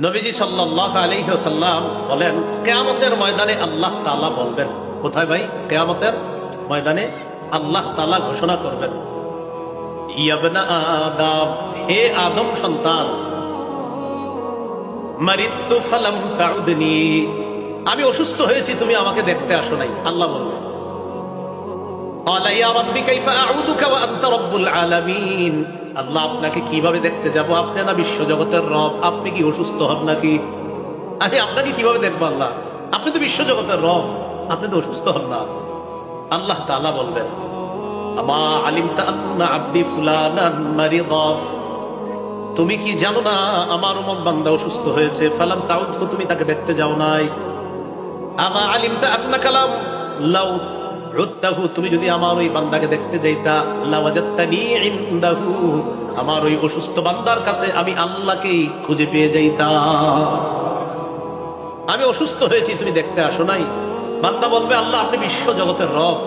নবীজি সাল্লাল্লাহু আলাইহি ওয়াসাল্লাম বলেন, কিয়ামতের ময়দানে আল্লাহ তাআলা বলবেন, কোথায় ভাই? কিয়ামতের ময়দানে আল্লাহ তাআলা ঘোষণা করবেন, ইয়া ইবনা আদম, হে আদম সন্তান, মারিতু ফালাম তাউদনি, আমি অসুস্থ হয়েছি, তুমি আমাকে দেখতে আসো নাই। আল্লাহ বলবেন, ক্বালা ইয়া রাব্বি কাইফা আউদুকা ওয়া আনতা রাব্বুল আলামিন, আল্লাহ আপনাকে কিভাবে দেখতে যাব? আপনি না বিশ্বজগতের রব, আপনি কি অসুস্থ হন নাকি? আমি আপনাকে কিভাবে দেখবো? আল্লাহ, আপনি তো বিশ্বজগতের রব, আপনি তো অসুস্থ হন না। আল্লাহ তাআলা বলবেন, আমা আলিমতা আন্না আবদি ফুলানান মারিদা, তুমি কি জানো না আমার অমুক বান্দা অসুস্থ হয়েছে? ফালাম তাউদহু, তুমি তাকে দেখতে যাও নাই। আমা আলিমতা আন্নাকা লাম লাউ রুদ্দাহু, তুমি যদি আমার ওই বান্দাকে দেখতে যাইতা, লাওয়াজাদতানি ইনদাহু, আমার ওই অসুস্থ বান্দার কাছে আমি আল্লাহকেই খুঁজে পেয়ে যাইতাম। আমি অসুস্থ হয়েছি, তুমি দেখতে আসো নাই। বান্দা বলবে, আল্লাহ আপনি বিশ্ব জগতের রব,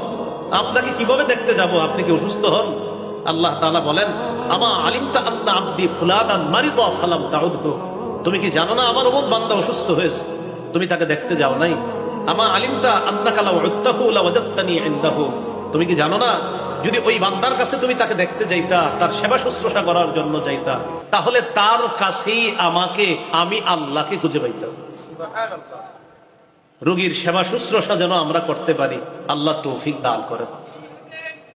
আপনাকে কিভাবে দেখতে যাব? আপনি কি অসুস্থ হন? আল্লাহ তাআলা বলেন, আমা আলিমতা আন্না আবদি ফুলানান মারিদা ফালাম তাউদহু, তুমি কি জানো না আমার অমুক বান্দা অসুস্থ হয়েছে, তুমি তাকে দেখতে যাও নাই। আমা আলিমতা আন্নাকা লাউ উদ্দাহু লাওয়াজাদতানি ইনদাহু, তুমি কি জানো না যদি ওই বান্দার কাছে তুমি তাকে দেখতে যাইতা, তার সেবা শুশ্রূষা করার জন্য যাইতা, তাহলে তার কাছেই আমি আল্লাহকে খুঁজে পাইতাম। সুবহানাল্লাহ। রোগীর সেবা শুশ্রূষা যেন আমরা করতে পারি, আল্লাহ তৌফিক দান করেন।